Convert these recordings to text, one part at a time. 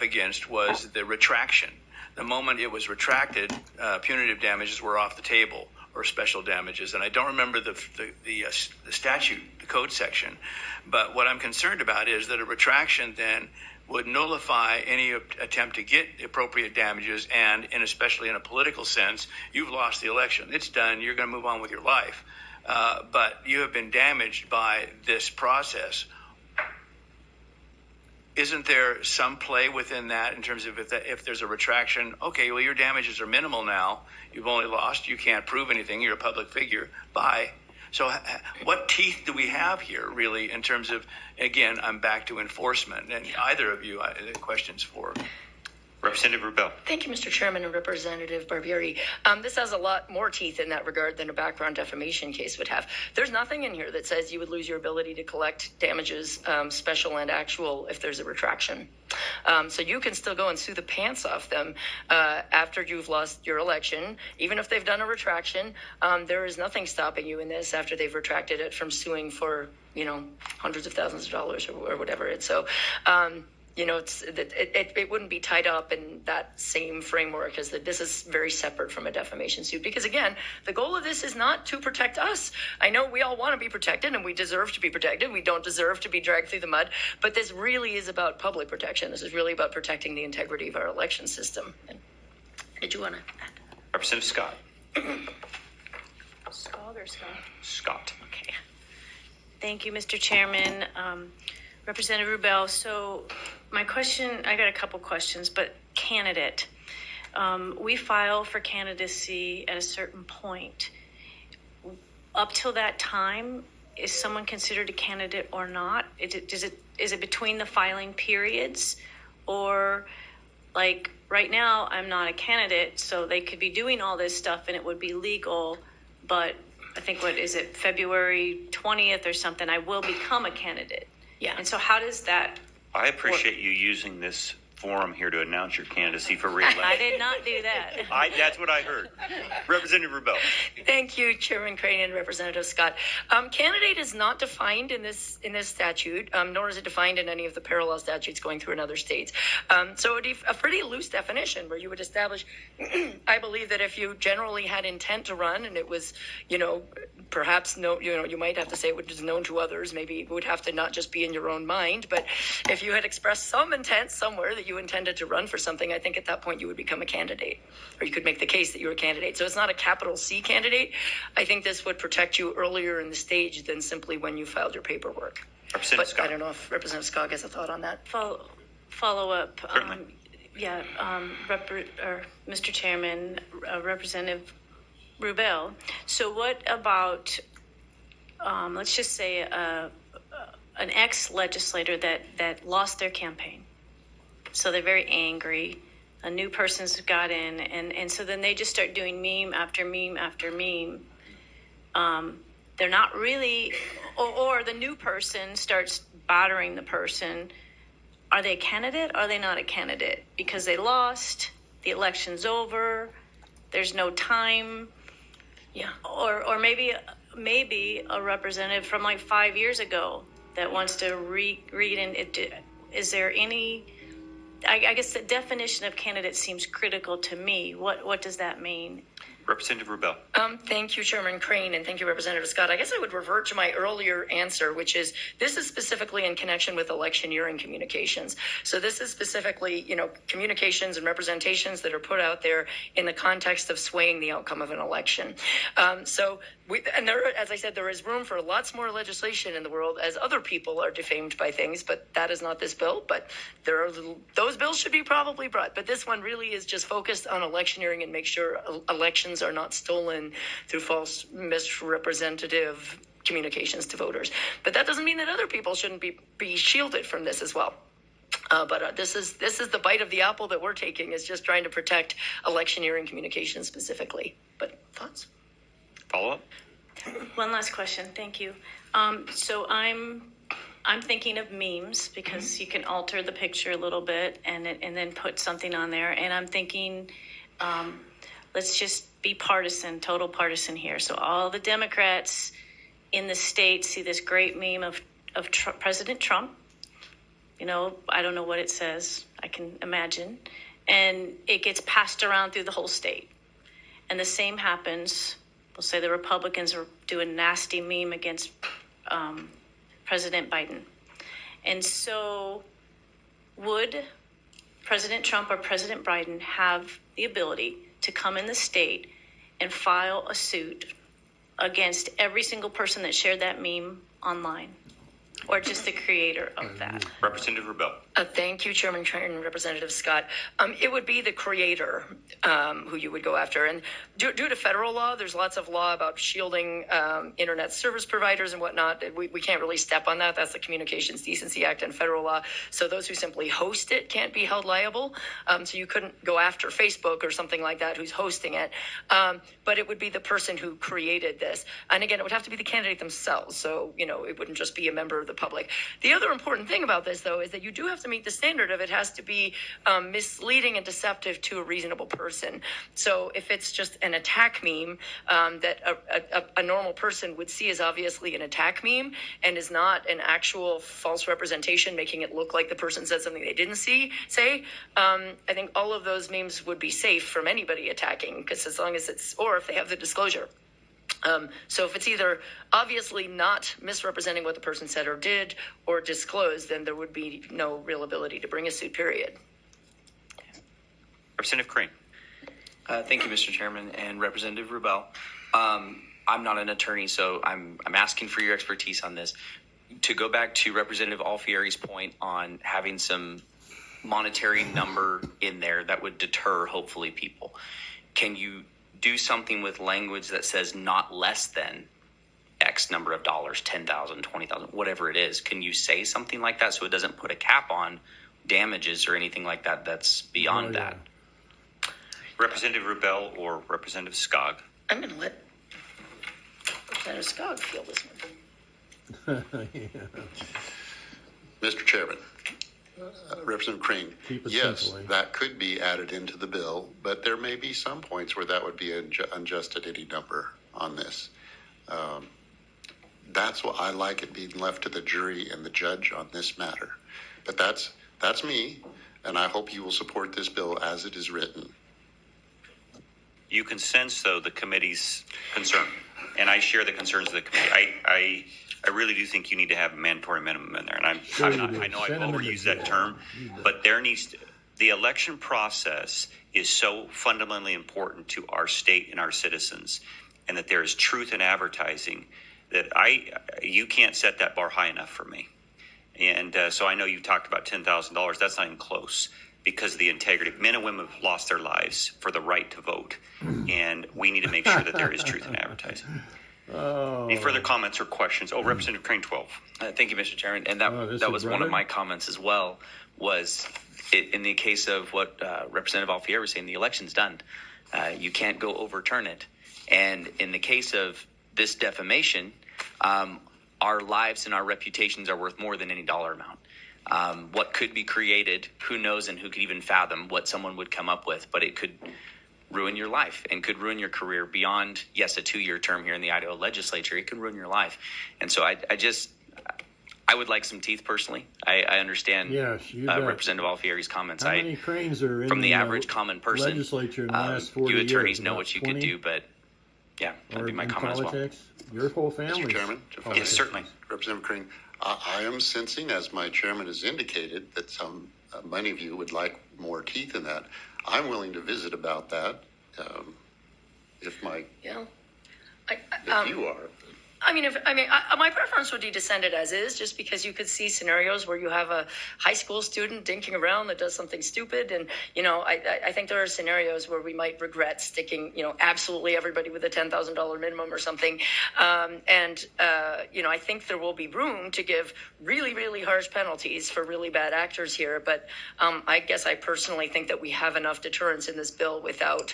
against was the retraction. The moment it was retracted, punitive damages were off the table, or special damages. And I don't remember the statute, the code section. But what I'm concerned about is that a retraction then would nullify any attempt to get appropriate damages, and especially in a political sense, you've lost the election. It's done. You're going to move on with your life. But you have been damaged by this process. Isn't there some play within that in terms of if there's a retraction? Okay, well, your damages are minimal now. You've only lost. You can't prove anything. You're a public figure. Bye. So what teeth do we have here, really, in terms of, again, I'm back to enforcement. And either of you, the question's for Representative Rubel. Thank you, Mr. Chairman and Representative Barbieri. This has a lot more teeth in that regard than a background defamation case would have. There's nothing in here that says you would lose your ability to collect damages, special and actual, if there's a retraction. So you can still go and sue the pants off them after you've lost your election, even if they've done a retraction. There is nothing stopping you in this after they've retracted it from suing for, hundreds of thousands of dollars or whatever. And so, it wouldn't be tied up in that same framework as that. This is very separate from a defamation suit, because again, the goal of this is not to protect us. I know we all want to be protected and we deserve to be protected. We don't deserve to be dragged through the mud, but this really is about public protection. This is really about protecting the integrity of our election system. And did you want to add? Representative Scott. Scott or Scott? Scott. Okay. Thank you, Mr. Chairman. Representative Rubel, so my question, I got a couple questions, but candidate. We file for candidacy at a certain point. Up till that time, is someone considered a candidate or not? Is it between the filing periods? Or like right now, I'm not a candidate, so they could be doing all this stuff and it would be legal, but I think, February 20th or something, I will become a candidate. Yeah. And so how does that I appreciate you using this forum here to announce your candidacy for re-election. I did not do that. That's what I heard. Representative Rubel. Thank you, Chairman Crane and Representative Scott. Candidate is not defined in this statute, nor is it defined in any of the parallel statutes going through in other states. So it would be a pretty loose definition where you would establish, I believe that if you generally had intent to run and it was, perhaps you might have to say it was known to others. Maybe it would have to not just be in your own mind, but if you had expressed some intent somewhere that you intended to run for something, I think at that point you would become a candidate, or you could make the case that you're a candidate. So it's not a capital C candidate. I think this would protect you earlier in the stage than simply when you filed your paperwork. Representative Scott. I don't know if Representative Scott has a thought on that. Follow up. Mr. Chairman, Representative Rubel. So what about, let's just say, an ex-legislator that lost their campaign? So they're very angry. A new person's got in, and so then they just start doing meme after meme after meme. They're not really, or the new person starts bothering the person. Are they a candidate? Or are they not a candidate? Because they lost, the election's over, there's no time. Yeah. Or maybe a representative from like 5 years ago that wants to read and is there any? I guess the definition of candidate seems critical to me. What does that mean? Representative Rubel. Thank you, Chairman Crane, and thank you, Representative Scott. I guess I would revert to my earlier answer, which is this is specifically in connection with electioneering communications. So this is specifically, communications and representations that are put out there in the context of swaying the outcome of an election. As I said, there is room for lots more legislation in the world as other people are defamed by things, but that is not this bill. But those bills should be probably brought. But this one really is just focused on electioneering and make sure elections are not stolen through false misrepresentative communications to voters. But that doesn't mean that other people shouldn't be shielded from this as well. But this is the bite of the apple that we're taking, is just trying to protect electioneering communications specifically. But thoughts? Follow up? One last question. Thank you. So I'm thinking of memes because you can alter the picture a little bit and then put something on there. And I'm thinking, let's just be partisan, total partisan here. So all the Democrats in the state see this great meme of President Trump, I don't know what it says. I can imagine. And it gets passed around through the whole state. And the same happens, we'll say the Republicans are doing a nasty meme against President Biden. And so would President Trump or President Biden have the ability to come in the state and file a suit against every single person that shared that meme online? Or just the creator of that? Representative Rebel. Thank you, Chairman Crane and Representative Scott. It would be the creator who you would go after. And due to federal law, there's lots of law about shielding internet service providers and whatnot. We can't really step on that. That's the Communications Decency Act and federal law. So those who simply host it can't be held liable. So you couldn't go after Facebook or something like that who's hosting it. But it would be the person who created this. And again, it would have to be the candidate themselves. So, it wouldn't just be a member of the public. The other important thing about this, though, is that you do have to meet the standard of it has to be misleading and deceptive to a reasonable person. So if it's just an attack meme that a normal person would see as obviously an attack meme and is not an actual false representation, making it look like the person said something they didn't say, I think all of those memes would be safe from anybody attacking, because as long as or if they have the disclosure. So if it's either obviously not misrepresenting what the person said or did or disclosed, then there would be no real ability to bring a suit, period. Representative Crane. Thank you, Mr. Chairman, and Representative Rubel. I'm not an attorney, so I'm asking for your expertise on this. To go back to Representative Alfieri's point on having some monetary number in there that would deter, hopefully, people, can you do something with language that says not less than X number of dollars, 10,000, 20,000, whatever it is? Can you say something like that so it doesn't put a cap on damages or anything like that that's beyond that? Representative Rebel or Representative Skog. I'm going to let Representative Scott field this one. Mr. Chairman, Representative Crane, Keep it yes, simple, eh? that could be added into the bill, but there may be some points where that would be unjust at any number on this. That's why I like it being left to the jury and the judge on this matter. But that's me, and I hope you will support this bill as it is written. You can sense, though, the committee's concern, and I share the concerns of the committee. I really do think you need to have a mandatory minimum in there, and I know I've overused that term, but the election process is so fundamentally important to our state and our citizens, and that there is truth in advertising that you can't set that bar high enough for me. And so I know you talked about $10,000. That's not even close, because of the integrity. Men and women have lost their lives for the right to vote, and we need to make sure that there is truth in advertising. Any further comments or questions? Representative Crane, 12. Thank you, Mr. Chairman. And that was one of my comments as well, was in the case of what Representative Alfieri was saying, the election's done. You can't go overturn it. And in the case of this defamation, our lives and our reputations are worth more than any dollar amount. What could be created, who knows, and who could even fathom what someone would come up with, but it could ruin your life and could ruin your career beyond, yes, a 2-year term here in the Idaho legislature. It can ruin your life. And so I would like some teeth personally. I understand Representative Alfieri's comments. How many Cranes are in from the average common person, legislature in the last 40 you attorneys years? know what you could do, but yeah, that'd be my comment as well. Your whole family. Mr. Chairman, Yes, certainly. Representative Crane, I am sensing, as my chairman has indicated, that many of you would like more teeth in that. I'm willing to visit about that if you are. My preference would be to send it as is, just because you could see scenarios where you have a high school student dinking around that does something stupid. And, I think there are scenarios where we might regret sticking, absolutely everybody with a $10,000 minimum or something. I think there will be room to give really, really harsh penalties for really bad actors here. But I guess I personally think that we have enough deterrence in this bill without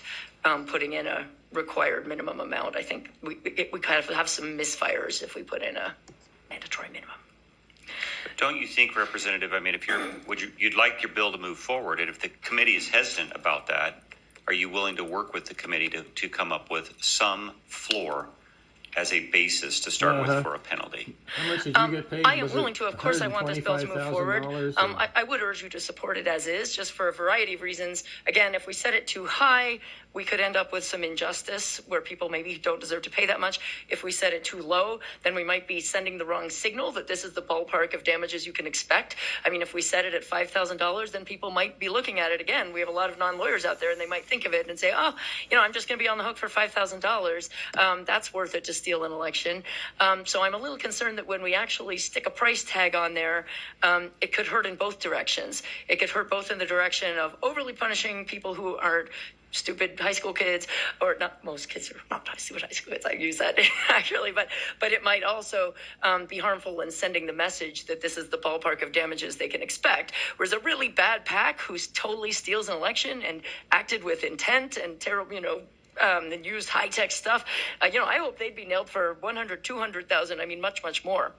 putting in a required minimum amount. I think we kind of have some misfires if we put in a mandatory minimum. Don't you think, Representative, if you'd like your bill to move forward, and if the committee is hesitant about that, are you willing to work with the committee to come up with some floor as a basis to start with for a penalty. How much did you get paid? I am willing to. Of course, I want this bill to move forward. $125,000 I would urge you to support it as is, just for a variety of reasons. Again, if we set it too high, we could end up with some injustice where people maybe don't deserve to pay that much. If we set it too low, then we might be sending the wrong signal that this is the ballpark of damages you can expect. I mean, if we set it at $5,000, then people might be looking at it again. We have a lot of non-lawyers out there, and they might think of it and say, oh, I'm just going to be on the hook for $5,000. That's worth it to steal an election. So I'm a little concerned that when we actually stick a price tag on there, it could hurt in both directions. It could hurt both in the direction of overly punishing people who are stupid high school kids, or not most kids are not stupid high school kids. I use that actually, but it might also be harmful in sending the message that this is the ballpark of damages they can expect. Whereas a really bad PAC who totally steals an election and acted with intent and terrible, and used high-tech stuff, I hope they'd be nailed for 100, 200,000. I mean, much, much more.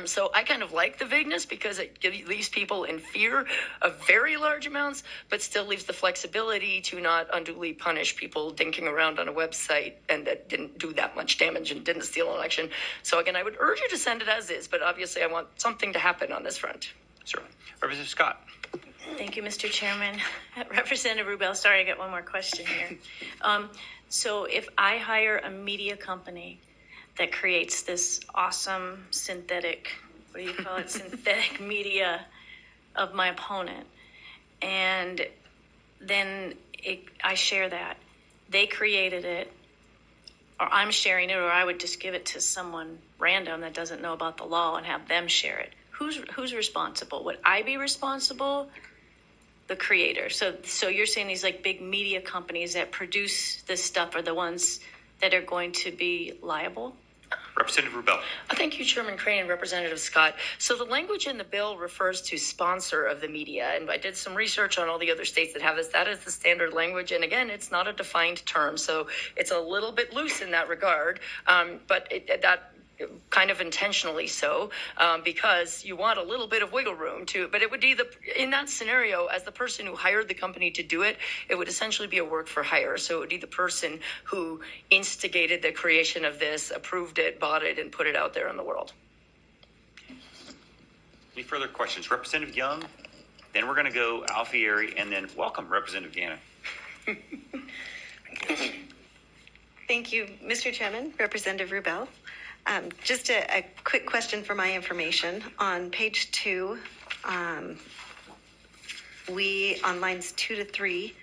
So I kind of like the vagueness because it leaves people in fear of very large amounts, but still leaves the flexibility to not unduly punish people dinking around on a website and that didn't do that much damage and didn't steal an election. So again, I would urge you to send it as is, but obviously I want something to happen on this front. Certainly. Representative Scott. Thank you, Mr. Chairman. Representative Rubel, sorry, I got one more question here. So if I hire a media company that creates this awesome synthetic, synthetic media of my opponent, and then I share that. They created it, or I'm sharing it, or I would just give it to someone random that doesn't know about the law and have them share it. Who's responsible? Would I be responsible? The creator. So you're saying these like big media companies that produce this stuff are the ones that are going to be liable? Representative Rubel. Thank you, Chairman Crane and Representative Scott. So the language in the bill refers to sponsor of the media, and I did some research on all the other states that have this. That is the standard language, and again, it's not a defined term, so it's a little bit loose in that regard, but that kind of intentionally so, because you want a little bit of wiggle room but it would be in that scenario, as the person who hired the company to do it, it would essentially be a work for hire. So it would be the person who instigated the creation of this, approved it, bought it, and put it out there in the world. Any further questions? Representative Young, then we're going to go Alfieri, and then welcome Representative Gannon. Thank you, Mr. Chairman, Representative Rubel. Just a quick question for my information. On page 2, on lines 2 to 3,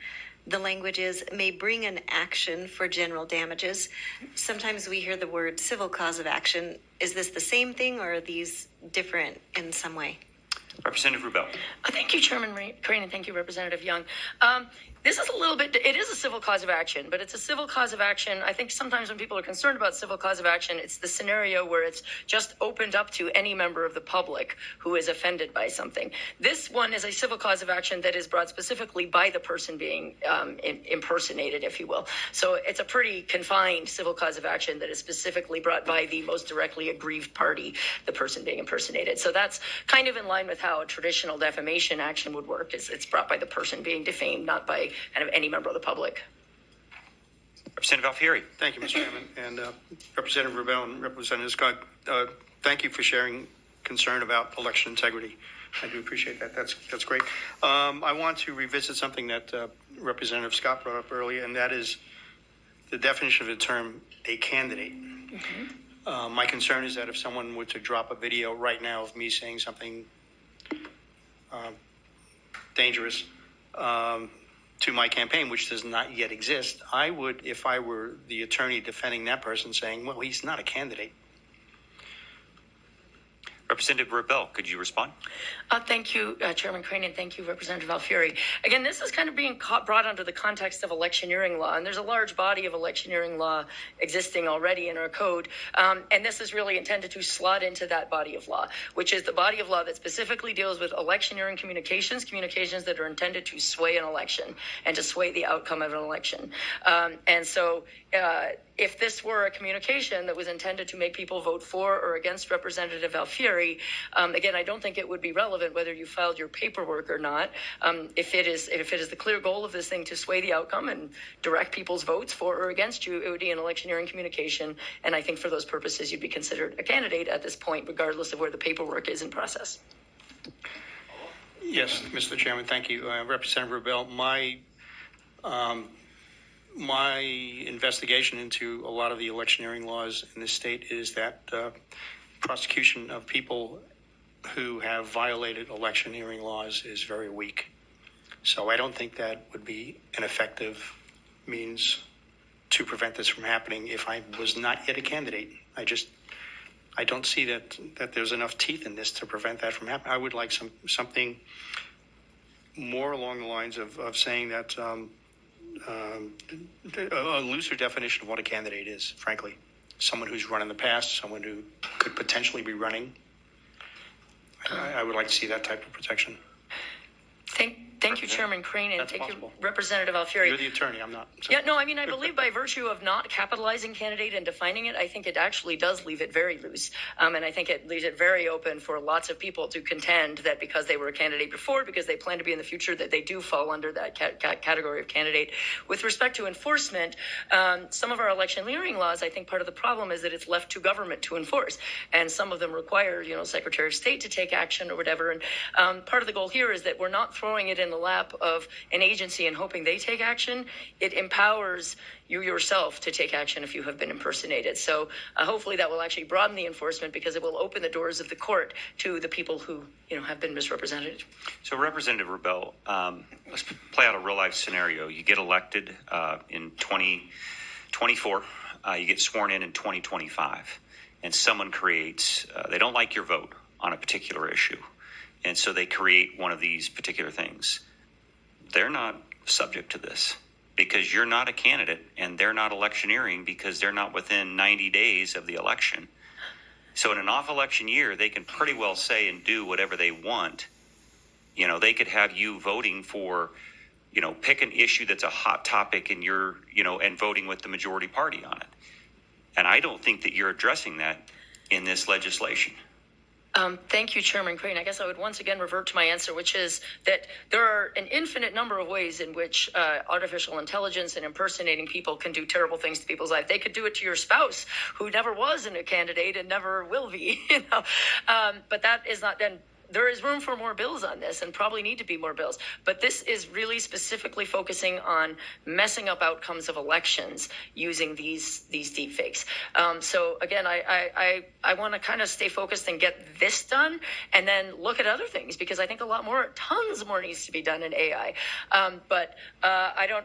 the language is may bring an action for general damages. Sometimes we hear the word civil cause of action. Is this the same thing, or are these different in some way? Representative Rubel. Thank you, Chairman Crane, and thank you, Representative Young. This is a little bit, it is a civil cause of action, but it's a civil cause of action. I think sometimes when people are concerned about civil cause of action, it's the scenario where it's just opened up to any member of the public who is offended by something. This one is a civil cause of action that is brought specifically by the person being impersonated, if you will. So it's a pretty confined civil cause of action that is specifically brought by the most directly aggrieved party, the person being impersonated. So that's kind of in line with how a traditional defamation action would work. It's brought by the person being defamed, not by kind of any member of the public. Representative Alfieri. Thank you, Mr. Chairman. And Representative Rubel and Representative Scott, thank you for sharing concern about election integrity. I do appreciate that. That's great. I want to revisit something that Representative Scott brought up earlier, and that is the definition of the term a candidate. Mm-hmm. My concern is that if someone were to drop a video right now of me saying something dangerous to my campaign, which does not yet exist, I would, if I were the attorney defending that person, saying, well, he's not a candidate. Representative Rubel, could you respond? Thank you, Chairman Crane, and thank you, Representative Alfieri. Again, this is kind of being brought under the context of electioneering law, and there's a large body of electioneering law existing already in our code, and this is really intended to slot into that body of law, which is the body of law that specifically deals with electioneering communications that are intended to sway an election and to sway the outcome of an election. And so if this were a communication that was intended to make people vote for or against Representative Alfieri, again, I don't think it would be relevant whether you filed your paperwork or not. If it is the clear goal of this thing to sway the outcome and direct people's votes for or against you, it would be an electioneering communication. And I think for those purposes, you'd be considered a candidate at this point, regardless of where the paperwork is in process. Yes, Mr. Chairman, thank you. Representative Rubel, my investigation into a lot of the electioneering laws in this state is that prosecution of people who have violated electioneering laws is very weak. So I don't think that would be an effective means to prevent this from happening if I was not yet a candidate. I don't see that there's enough teeth in this to prevent that from happening. I would like something more along the lines of saying that a looser definition of what a candidate is, frankly. Someone who's run in the past, someone who could potentially be running. I would like to see that type of protection. Thank you, Chairman Crane, and That's thank possible. you, Representative Alfieri. You're the attorney, I'm not. So. Yeah, no, I mean, I believe by virtue of not capitalizing candidate and defining it, I think it actually does leave it very loose. And I think it leaves it very open for lots of people to contend that because they were a candidate before, because they plan to be in the future, that they do fall under that category of candidate. With respect to enforcement, some of our electioneering laws, I think part of the problem is that it's left to government to enforce. And some of them require, Secretary of State to take action or whatever. And part of the goal here is that we're not throwing it in the lap of an agency and hoping they take action. It empowers you yourself to take action if you have been impersonated. So hopefully that will actually broaden the enforcement because it will open the doors of the court to the people who have been misrepresented. So Representative Rubel, let's play out a real life scenario. You get elected in 2024. You get sworn in 2025, and someone creates. They don't like your vote on a particular issue, and so they create one of these particular things. They're not subject to this because you're not a candidate, and they're not electioneering because they're not within 90 days of the election. So in an off-election year, they can pretty well say and do whatever they want. They could have you voting for, pick an issue that's a hot topic and and voting with the majority party on it. And I don't think that you're addressing that in this legislation. Thank you, Chairman Crane. I guess I would once again revert to my answer, which is that there are an infinite number of ways in which artificial intelligence and impersonating people can do terrible things to people's life. They could do it to your spouse, who never was a candidate and never will be, But that is not then. There is room for more bills on this and probably need to be more bills. But this is really specifically focusing on messing up outcomes of elections using these deep fakes. So again, I want to kind of stay focused and get this done and then look at other things because I think tons more needs to be done in AI. But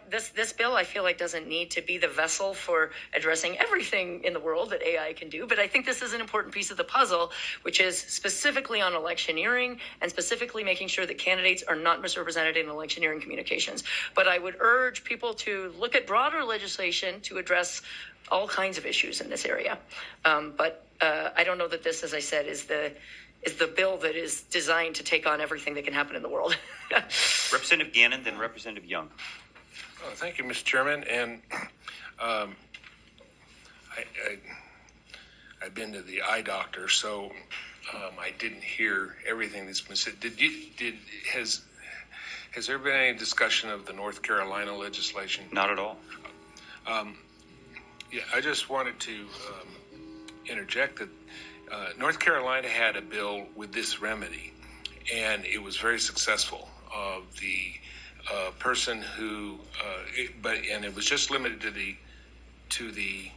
this bill I feel like doesn't need to be the vessel for addressing everything in the world that AI can do. But I think this is an important piece of the puzzle, which is specifically on electioneering and specifically making sure that candidates are not misrepresented in electioneering communications. But I would urge people to look at broader legislation to address all kinds of issues in this area. But I don't know that this, as I said, is the bill that is designed to take on everything that can happen in the world. Representative Gannon, then Representative Young. Thank you, Mr. Chairman. And I've been to the eye doctor, so I didn't hear everything that's been said. Has there been any discussion of the North Carolina legislation? Not at all. Yeah, I just wanted to interject that North Carolina had a bill with this remedy, and it was very successful. The person who, and it was just limited to the.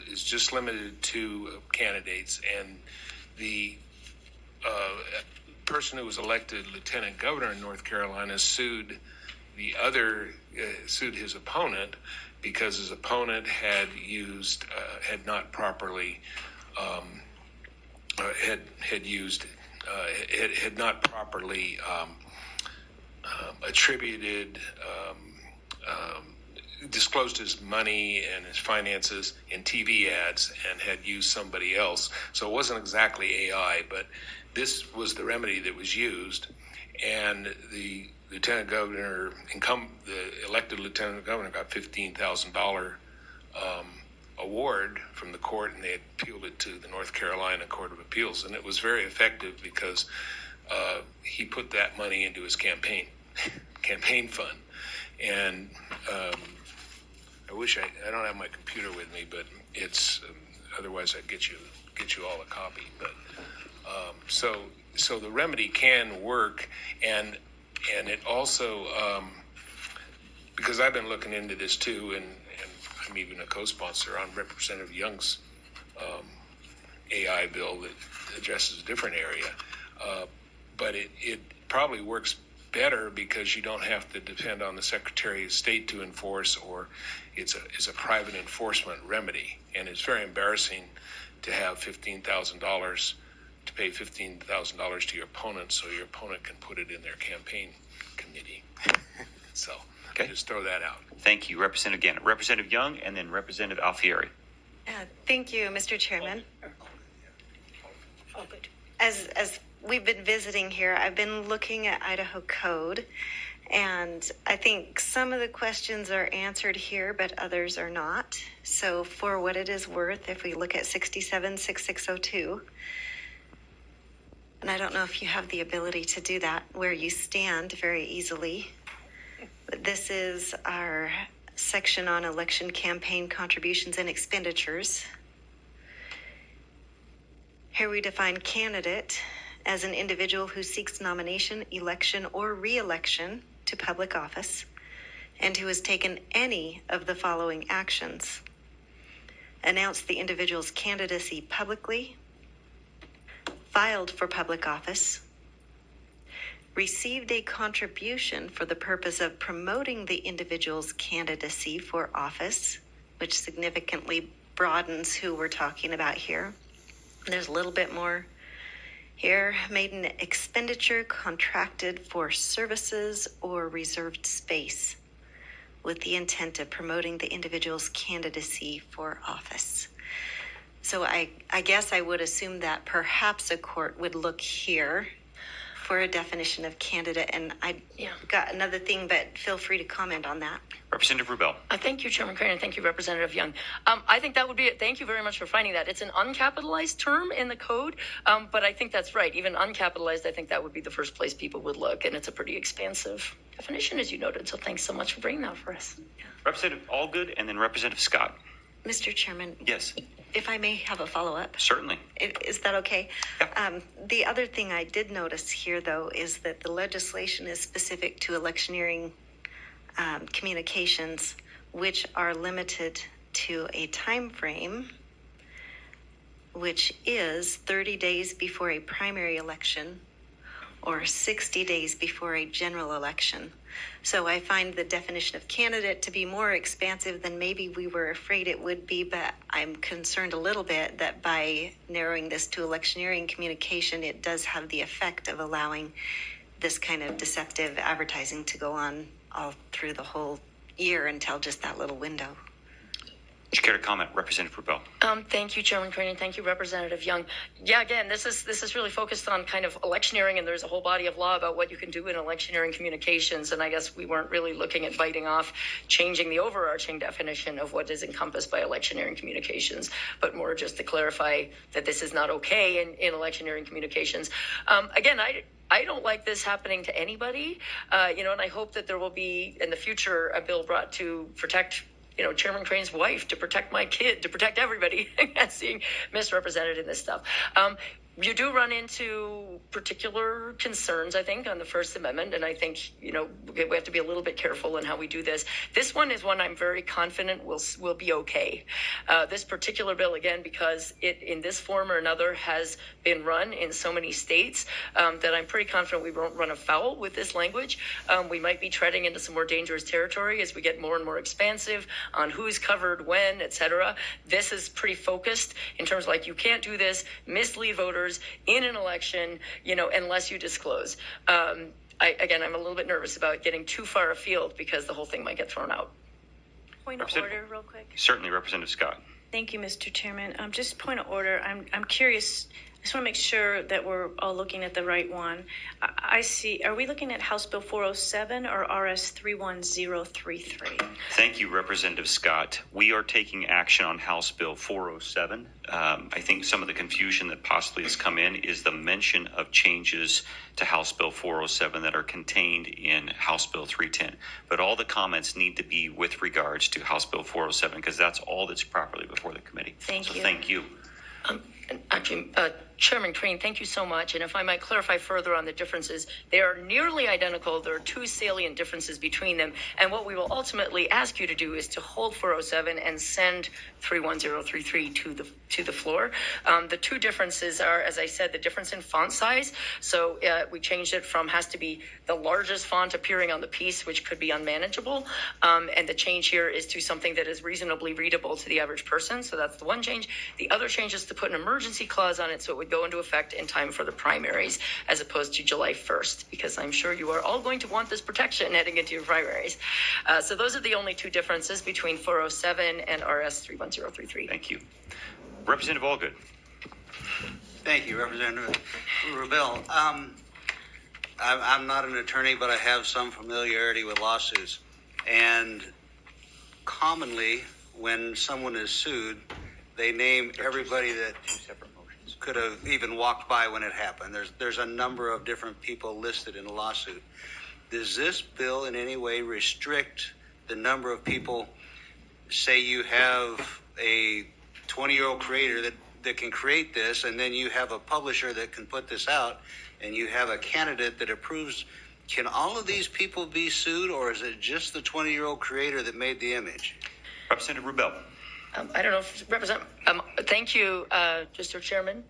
It's just limited to candidates, and the person who was elected lieutenant governor in North Carolina sued his opponent because his opponent had not properly attributed. Disclosed his money and his finances in TV ads and had used somebody else. So it wasn't exactly AI, but this was the remedy that was used. and the lieutenant governor, the elected lieutenant governor, got $15,000 award from the court, and they appealed it to the North Carolina Court of Appeals, and it was very effective because he put that money into his campaign fund. And I wish I don't have my computer with me, but it's otherwise I'd get you all a copy. But so the remedy can work, and it also because I've been looking into this too, and I'm even a co-sponsor on Representative Young's AI bill that addresses a different area. But it probably works better because you don't have to depend on the Secretary of State to enforce, or it's a private enforcement remedy. And it's very embarrassing to have $15,000 to pay $15,000 to your opponent so your opponent can put it in their campaign committee. So just throw that out. Thank you, Representative Young, and then Representative Alfieri. Thank you, Mr. Chairman. Oh, good. As we've been visiting here, I've been looking at Idaho Code, and I think some of the questions are answered here, but others are not. So for what it is worth, if we look at 676602, and I don't know if you have the ability to do that where you stand very easily, but this is our section on election campaign contributions and expenditures. Here we define candidate as an individual who seeks nomination, election, or re-election to public office, and who has taken any of the following actions: announced the individual's candidacy publicly, filed for public office, received a contribution for the purpose of promoting the individual's candidacy for office, which significantly broadens who we're talking about here. There's a little bit more here. Made an expenditure contracted for services or reserved space with the intent of promoting the individual's candidacy for office. So I guess I would assume that perhaps a court would look here for a definition of candidate, and I got another thing, but feel free to comment on that. Representative Rubel. Thank you, Chairman Crane, and thank you, Representative Young. I think that would be it. Thank you very much for finding that. It's an uncapitalized term in the code, but I think that's right. Even uncapitalized, I think that would be the first place people would look, and it's a pretty expansive definition, as you noted. So thanks so much for bringing that for us. Representative Allgood, and then Representative Scott. Mr. Chairman. Yes. If I may have a follow-up. Certainly. Is that okay? Yeah. The other thing I did notice here, though, is that the legislation is specific to electioneering communications, which are limited to a time frame, which is 30 days before a primary election or 60 days before a general election. So I find the definition of candidate to be more expansive than maybe we were afraid it would be, but I'm concerned a little bit that by narrowing this to electioneering communication, it does have the effect of allowing this kind of deceptive advertising to go on all through the whole year until just that little window. Would you care to comment, Representative Rubel? Thank you, Chairman Crane, and thank you, Representative Young. Yeah, again, this is really focused on kind of electioneering, and there's a whole body of law about what you can do in electioneering communications, and I guess we weren't really looking at biting off changing the overarching definition of what is encompassed by electioneering communications, but more just to clarify that this is not okay in electioneering communications. Again, I don't like this happening to anybody, and I hope that there will be in the future a bill brought to protect Chairman Crane's wife, to protect my kid, to protect everybody as being misrepresented in this stuff. You do run into particular concerns, I think, on the First Amendment, and I think, we have to be a little bit careful in how we do this. This one is one I'm very confident will be okay. This particular bill, again, because it, in this form or another, has been run in so many states, that I'm pretty confident we won't run afoul with this language. We might be treading into some more dangerous territory as we get more and more expansive on who's covered when, et cetera. This is pretty focused in terms of you can't do this, mislead voters in an election, unless you disclose. I'm a little bit nervous about getting too far afield because the whole thing might get thrown out. Point of order, real quick. Certainly, Representative Scott. Thank you, Mr. Chairman. Just point of order. I'm curious. just want to make sure that we're all looking at the right one. I see, are we looking at House Bill 407 or RS 31033? Thank you, Representative Scott. We are taking action on House Bill 407. I think some of the confusion that possibly has come in is the mention of changes to House Bill 407 that are contained in House Bill 310. But all the comments need to be with regards to House Bill 407 because that's all that's properly before the committee. Thank you. Thank you. And actually, Chairman Crane, thank you so much. And if I might clarify further on the differences, they are nearly identical. There are two salient differences between them. And what we will ultimately ask you to do is to hold 407 and send 31033 to the floor. The two differences are, as I said, the difference in font size. So we changed it from has to be the largest font appearing on the piece, which could be unmanageable. And the change here is to something that is reasonably readable to the average person. So that's the one change. The other change is to put an emergency clause on it so it would go into effect in time for the primaries as opposed to July 1st, because I'm sure you are all going to want this protection heading into your primaries. So those are the only two differences between 407 and RS 31033. Thank you. Representative Allgood. Thank you, Representative Rubel. I'm not an attorney, but I have some familiarity with lawsuits. And commonly, when someone is sued, they name everybody that could have even walked by when it happened. There's a number of different people listed in a lawsuit. Does this bill in any way restrict the number of people? Say you have a 20-year-old creator that can create this, and then you have a publisher that can put this out, and you have a candidate that approves. Can all of these people be sued, or is it just the 20-year-old creator that made the image? Representative Rubel. I don't know if thank you, Mr. Chairman.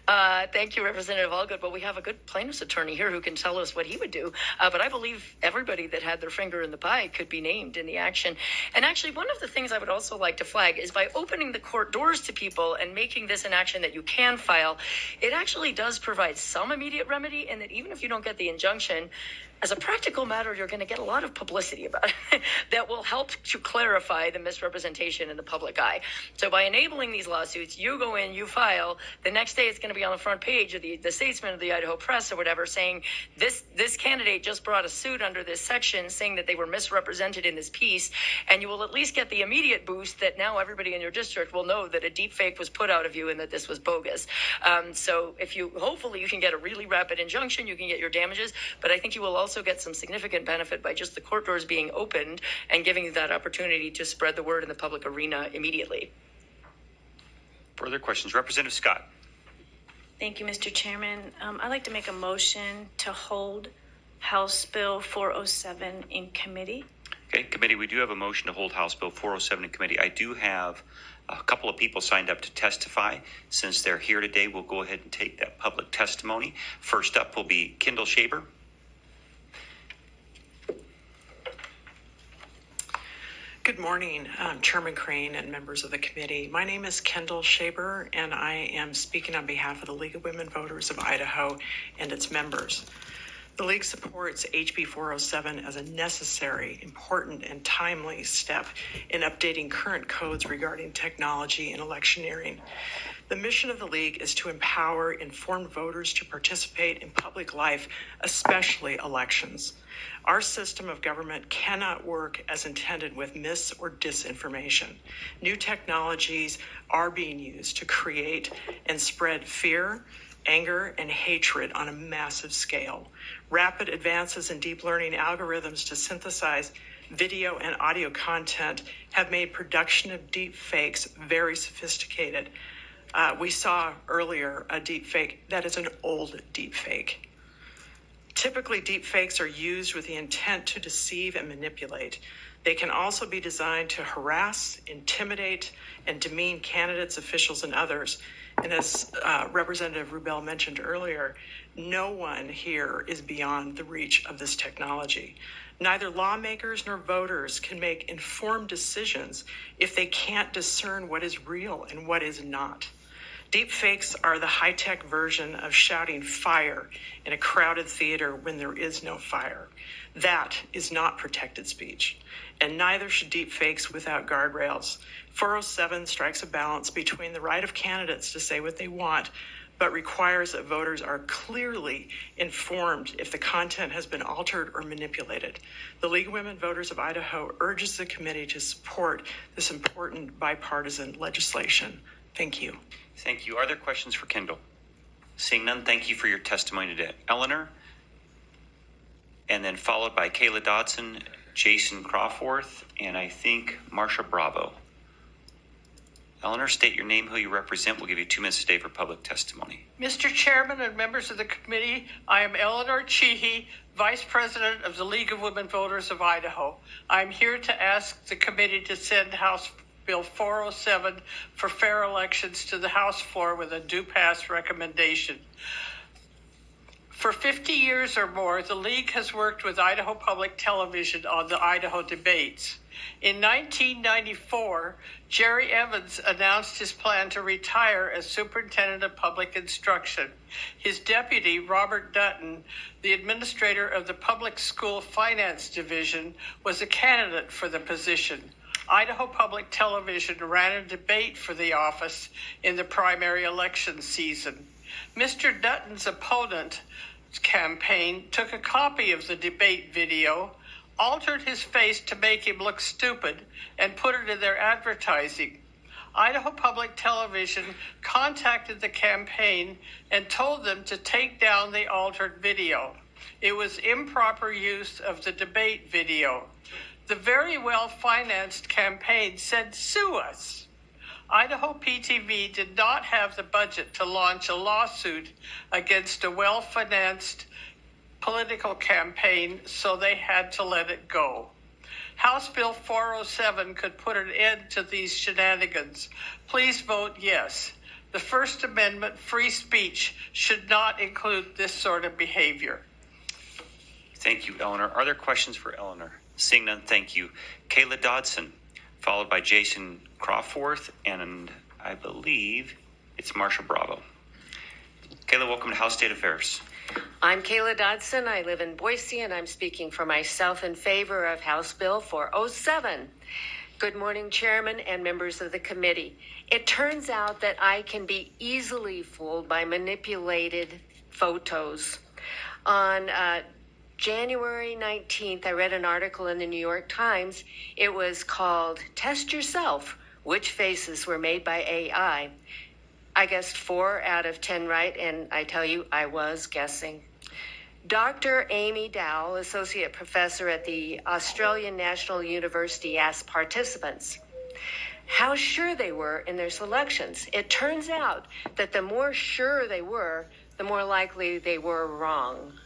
Thank you, Representative Allgood. But we have a good plaintiff's attorney here who can tell us what he would do. But I believe everybody that had their finger in the pie could be named in the action. And actually, one of the things I would also like to flag is by opening the court doors to people and making this an action that you can file, it actually does provide some immediate remedy, and that even if you don't get the injunction, as a practical matter, you're going to get a lot of publicity about it that will help to clarify the misrepresentation in the public eye. So by enabling these lawsuits, you go in, you file, the next day it's going to be on the front page of the Statesman or the Idaho Press or whatever saying this candidate just brought a suit under this section saying that they were misrepresented in this piece, and you will at least get the immediate boost that now everybody in your district will know that a deep fake was put out of you and that this was bogus. So if hopefully you can get a really rapid injunction, you can get your damages, but I think you will also get some significant benefit by just the court doors being opened and giving you that opportunity to spread the word in the public arena immediately. Further questions? Representative Scott. Thank you, Mr. Chairman. I'd like to make a motion to hold House Bill 407 in committee. Okay, committee, we do have a motion to hold House Bill 407 in committee. I do have a couple of people signed up to testify. Since they're here today, we'll go ahead and take that public testimony. First up will be Kendall Shaber. Good morning, Chairman Crane and members of the committee. My name is Kendall Shaber, and I am speaking on behalf of the League of Women Voters of Idaho and its members. The League supports HB 407 as a necessary, important, and timely step in updating current codes regarding technology and electioneering. The mission of the League is to empower informed voters to participate in public life, especially elections. Our system of government cannot work as intended with mis- or disinformation. New technologies are being used to create and spread fear, anger, and hatred on a massive scale. Rapid advances in deep learning algorithms to synthesize video and audio content have made production of deep fakes very sophisticated. We saw earlier a deep fake that is an old deep fake. Typically, deep fakes are used with the intent to deceive and manipulate. They can also be designed to harass, intimidate, and demean candidates, officials, and others. And as Representative Rubel mentioned earlier, no one here is beyond the reach of this technology. Neither lawmakers nor voters can make informed decisions if they can't discern what is real and what is not. Deep fakes are the high-tech version of shouting fire in a crowded theater when there is no fire. That is not protected speech, and neither should deep fakes without guardrails. 407 strikes a balance between the right of candidates to say what they want, but requires that voters are clearly informed if the content has been altered or manipulated. The League of Women Voters of Idaho urges the committee to support this important bipartisan legislation. Thank you. Thank you. Are there questions for Kendall? Seeing none, thank you for your testimony today. Eleanor, and then followed by Kayla Dodson, Jason Crawforth, and I think Marsha Bravo. Eleanor, state your name, who you represent. We'll give you 2 minutes today for public testimony. Mr. Chairman and members of the committee, I am Eleanor Cheehey, Vice President of the League of Women Voters of Idaho. I'm here to ask the committee to send House Bill 407 for fair elections to the House floor with a due pass recommendation. For 50 years or more, the League has worked with Idaho Public Television on the Idaho debates. In 1994, Jerry Evans announced his plan to retire as Superintendent of Public Instruction. His deputy, Robert Dutton, the administrator of the Public School Finance Division, was a candidate for the position. Idaho Public Television ran a debate for the office in the primary election season. Mr. Dutton's opponent campaign took a copy of the debate video, altered his face to make him look stupid, and put it in their advertising. Idaho Public Television contacted the campaign and told them to take down the altered video. It was improper use of the debate video. The very well-financed campaign said, "Sue us." Idaho PTV did not have the budget to launch a lawsuit against a well-financed political campaign, so they had to let it go. House Bill 407 could put an end to these shenanigans. Please vote yes. The First Amendment, free speech, should not include this sort of behavior. Thank you, Eleanor. Are there questions for Eleanor? Seeing none, thank you. Kayla Dodson, followed by Jason Crawforth, and I believe it's Marsha Bravo. Kayla, welcome to House State Affairs. I'm Kayla Dodson. I live in Boise, and I'm speaking for myself in favor of House Bill 407. Good morning, Chairman and members of the committee. It turns out that I can be easily fooled by manipulated photos. On January 19th, I read an article in the New York Times. It was called "Test Yourself, Which Faces Were Made by AI?" I guessed 4 out of 10 right, and I tell you, I was guessing. Dr. Amy Dowell, Associate Professor at the Australian National University, asked participants how sure they were in their selections. It turns out that the more sure they were, the more likely they were wrong.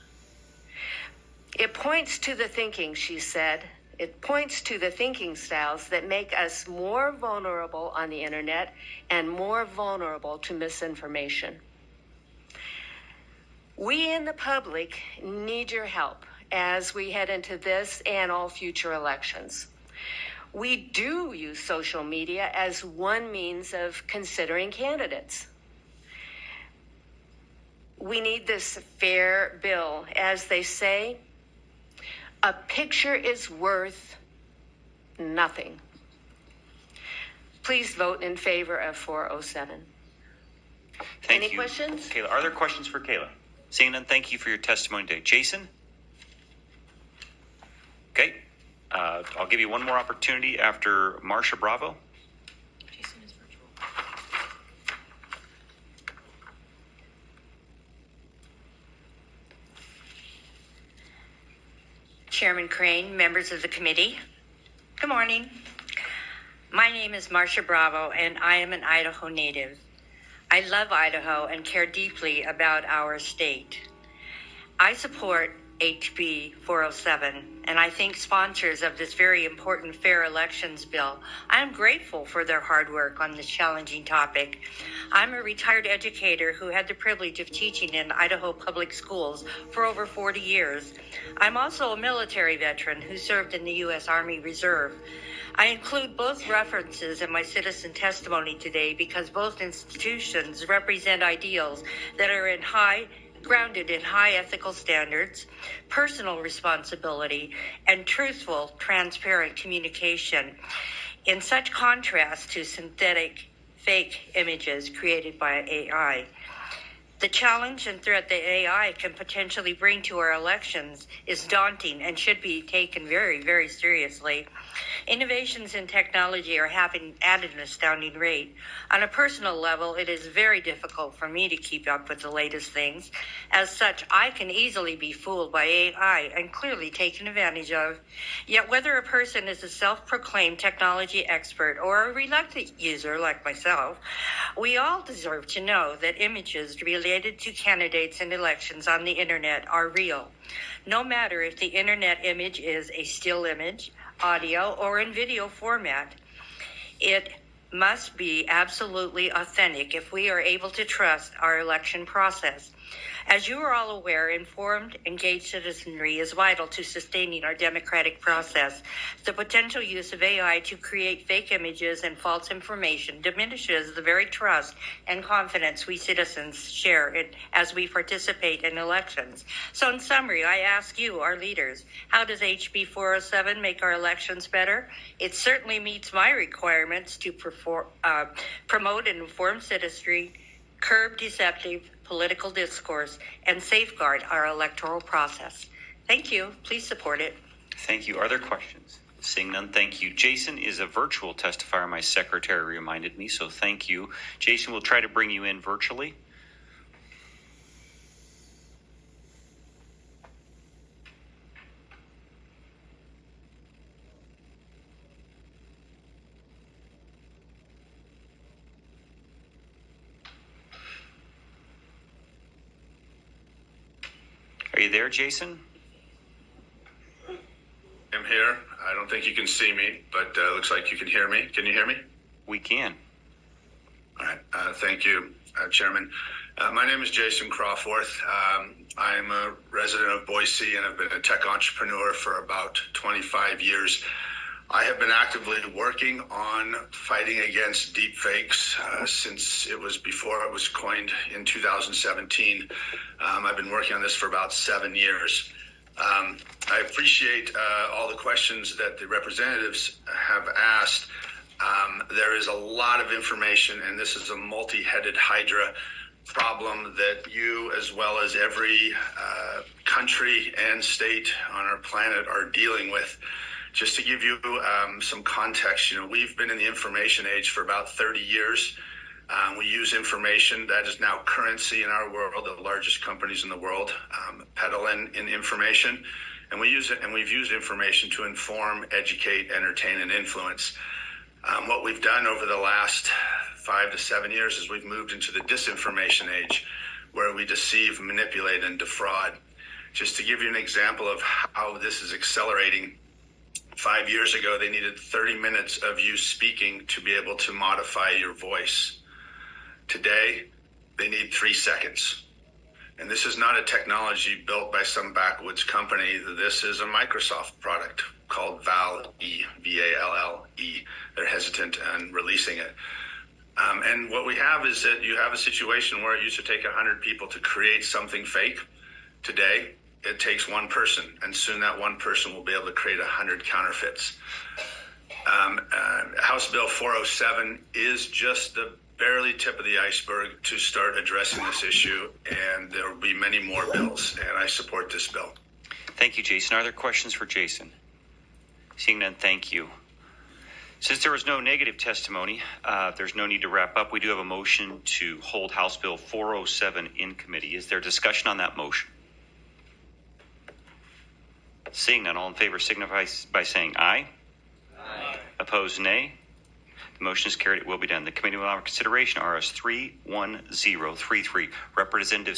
It points to the thinking, she said. It points to the thinking styles that make us more vulnerable on the internet and more vulnerable to misinformation. We in the public need your help as we head into this and all future elections. We do use social media as one means of considering candidates. We need this fair bill. As they say, a picture is worth nothing. Please vote in favor of 407. Thank Any you, questions? Kayla. Are there questions for Kayla? Seeing none, thank you for your testimony today. Jason? Okay. I'll give you one more opportunity after Marsha Bravo. Jason is virtual. Chairman Crane, members of the committee, good morning. My name is Marsha Bravo, and I am an Idaho native. I love Idaho and care deeply about our state. I support HB 407, and I thank sponsors of this very important fair elections bill. I am grateful for their hard work on this challenging topic. I'm a retired educator who had the privilege of teaching in Idaho public schools for over 40 years. I'm also a military veteran who served in the U.S. Army Reserve. I include both references in my citizen testimony today because both institutions represent ideals that are grounded in high ethical standards, personal responsibility, and truthful, transparent communication, in such contrast to synthetic, fake images created by AI. The challenge and threat that AI can potentially bring to our elections is daunting and should be taken very, very seriously. Innovations in technology are happening at an astounding rate. On a personal level, it is very difficult for me to keep up with the latest things. As such, I can easily be fooled by AI and clearly taken advantage of. Yet whether a person is a self-proclaimed technology expert or a reluctant user like myself, we all deserve to know that images related to candidates and elections on the internet are real. No matter if the internet image is a still image, audio, or in video format, it must be absolutely authentic if we are able to trust our election process. As you are all aware, informed, engaged citizenry is vital to sustaining our democratic process. The potential use of AI to create fake images and false information diminishes the very trust and confidence we citizens share as we participate in elections. So in summary, I ask you, our leaders, how does HB 407 make our elections better? It certainly meets my requirements to promote and inform citizenry, curb deceptive political discourse, and safeguard our electoral process. Thank you. Please support it. Thank you. Are there questions? Seeing none, thank you. Jason is a virtual testifier, my secretary reminded me, so thank you. Jason, we'll try to bring you in virtually. Are you there, Jason? I'm here. I don't think you can see me, but looks like you can hear me. Can you hear me? We can. All right. Thank you, Chairman. My name is Jason Crawforth. I'm a resident of Boise and I've been a tech entrepreneur for about 25 years. I have been actively working on fighting against deepfakes since it was before it was coined in 2017. I've been working on this for about 7 years. I appreciate all the questions that the representatives have asked. There is a lot of information, and this is a multi-headed hydra problem that you, as well as every country and state on our planet, are dealing with. Just to give you some context, we've been in the information age for about 30 years. We use information that is now currency in our world. The largest companies in the world peddle in information, and we use it. And we've used information to inform, educate, entertain, and influence. What we've done over the last 5 to 7 years is we've moved into the disinformation age, where we deceive, manipulate, and defraud. Just to give you an example of how this is accelerating. 5 years ago, they needed 30 minutes of you speaking to be able to modify your voice. Today, they need 3 seconds. And this is not a technology built by some backwoods company. This is a Microsoft product called VALL-E, V-A-L-L-E. They're hesitant on releasing it. And what we have is that you have a situation where it used to take 100 people to create something fake. Today, it takes one person, and soon that one person will be able to create 100 counterfeits. House Bill 407 is just the barely tip of the iceberg to start addressing this issue, and there will be many more bills, and I support this bill. Thank you, Jason. Are there questions for Jason? Seeing none, thank you. Since there was no negative testimony, there's no need to wrap up. We do have a motion to hold House Bill 407 in committee. Is there discussion on that motion? Seeing none, all in favor signify by saying aye. Aye. Opposed, nay. The motion is carried. It will be done. The committee will have consideration RS 31033. Representative